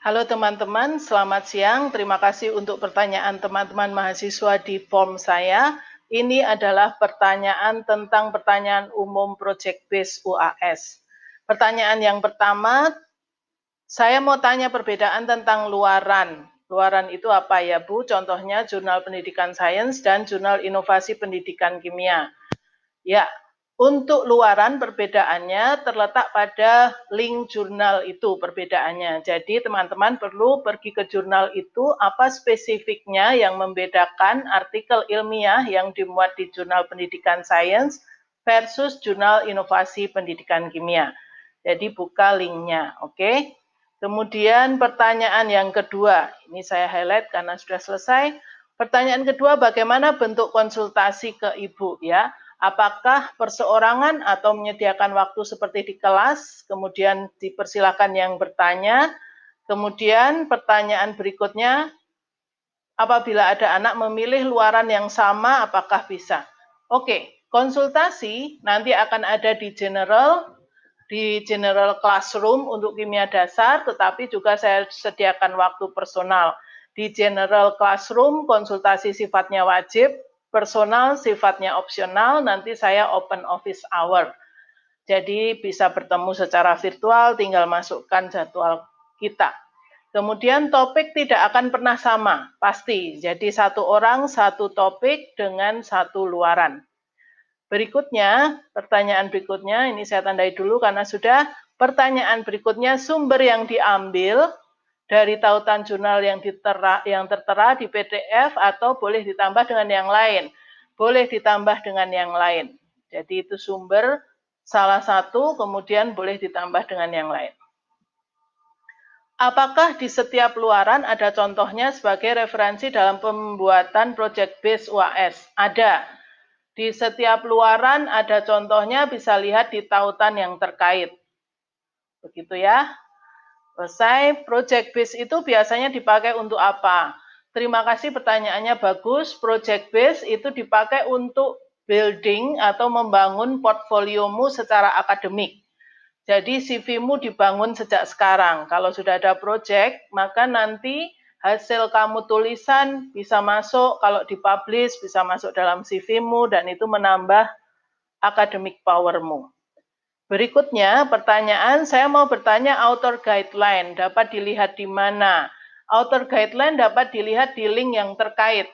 Halo teman-teman, selamat siang. Terima kasih untuk pertanyaan teman-teman mahasiswa di form saya. Ini adalah pertanyaan tentang pertanyaan umum Project Base UAS. Pertanyaan yang pertama, saya mau tanya perbedaan tentang luaran. Luaran itu apa ya Bu? Contohnya Jurnal Pendidikan Sains dan Jurnal Inovasi Pendidikan Kimia. Ya, untuk luaran perbedaannya terletak pada link jurnal itu perbedaannya. Jadi teman-teman perlu pergi ke jurnal itu apa spesifiknya yang membedakan artikel ilmiah yang dimuat di Jurnal Pendidikan Sains versus Jurnal Inovasi Pendidikan Kimia. Jadi buka linknya, oke? Kemudian pertanyaan yang kedua, ini saya highlight karena sudah selesai. Pertanyaan kedua, bagaimana bentuk konsultasi ke Ibu ya? Apakah perseorangan atau menyediakan waktu seperti di kelas, kemudian dipersilakan yang bertanya, kemudian pertanyaan berikutnya, apabila ada anak memilih luaran yang sama, apakah bisa? Oke, konsultasi nanti akan ada di general classroom untuk kimia dasar, tetapi juga saya sediakan waktu personal. Di general classroom, konsultasi sifatnya wajib, personal sifatnya opsional, nanti saya open office hour. Jadi bisa bertemu secara virtual, tinggal masukkan jadwal kita. Kemudian topik tidak akan pernah sama, pasti. Jadi satu orang, satu topik dengan satu luaran. Berikutnya, pertanyaan berikutnya, ini saya tandai dulu karena sudah. Pertanyaan berikutnya, sumber yang diambil dari tautan jurnal yang tertera di PDF atau boleh ditambah dengan yang lain. Boleh ditambah dengan yang lain. Jadi itu sumber salah satu, kemudian boleh ditambah dengan yang lain. Apakah di setiap luaran ada contohnya sebagai referensi dalam pembuatan project base UAS? Ada. Di setiap luaran ada contohnya, bisa lihat di tautan yang terkait. Begitu ya. Selesai, project base itu biasanya dipakai untuk apa? Terima kasih pertanyaannya bagus. Project base itu dipakai untuk building atau membangun portfoliomu secara akademik. Jadi CV-mu dibangun sejak sekarang. Kalau sudah ada project, maka nanti hasil kamu tulisan bisa masuk, kalau dipublish bisa masuk dalam CV-mu dan itu menambah academic power-mu. Berikutnya, pertanyaan, saya mau bertanya author guideline dapat dilihat di mana? Author guideline dapat dilihat di link yang terkait.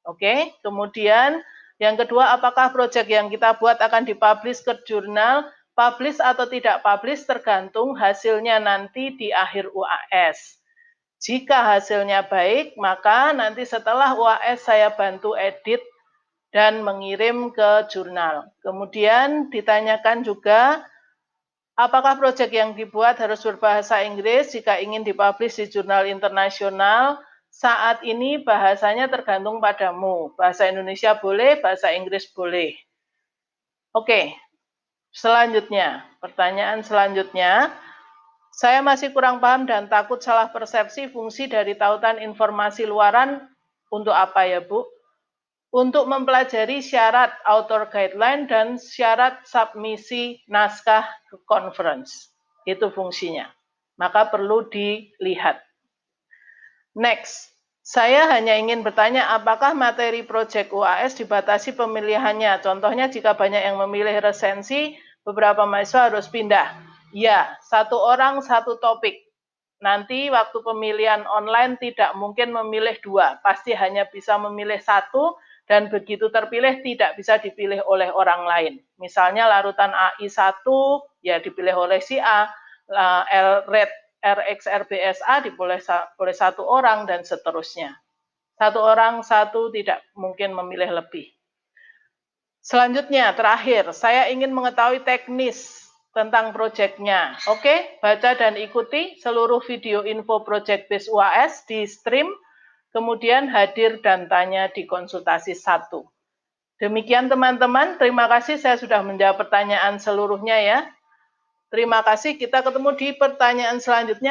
Oke, kemudian yang kedua, apakah proyek yang kita buat akan dipublish ke jurnal? Publish atau tidak publish tergantung hasilnya nanti di akhir UAS. Jika hasilnya baik, maka nanti setelah UAS saya bantu edit dan mengirim ke jurnal. Kemudian ditanyakan juga, apakah proyek yang dibuat harus berbahasa Inggris jika ingin dipublish di jurnal internasional? Saat ini bahasanya tergantung padamu. Bahasa Indonesia boleh, bahasa Inggris boleh. Oke, selanjutnya, pertanyaan selanjutnya. Saya masih kurang paham dan takut salah persepsi fungsi dari tautan informasi luaran untuk apa ya Bu? Untuk mempelajari syarat author guideline dan syarat submisi naskah ke conference. Itu fungsinya. Maka perlu dilihat. Next, saya hanya ingin bertanya apakah materi proyek UAS dibatasi pemilihannya. Contohnya jika banyak yang memilih resensi, beberapa mahasiswa harus pindah. Ya, satu orang satu topik. Nanti waktu pemilihan online tidak mungkin memilih dua, pasti hanya bisa memilih satu, dan begitu terpilih tidak bisa dipilih oleh orang lain. Misalnya larutan AI1 ya dipilih oleh si A, RXRBSA dipilih oleh satu orang dan seterusnya. Satu orang satu tidak mungkin memilih lebih. Selanjutnya, terakhir, saya ingin mengetahui teknis tentang proyeknya. Oke, baca dan ikuti seluruh video info project base UAS di stream, kemudian hadir dan tanya di konsultasi 1. Demikian teman-teman, terima kasih saya sudah menjawab pertanyaan seluruhnya ya. Terima kasih, kita ketemu di pertanyaan selanjutnya.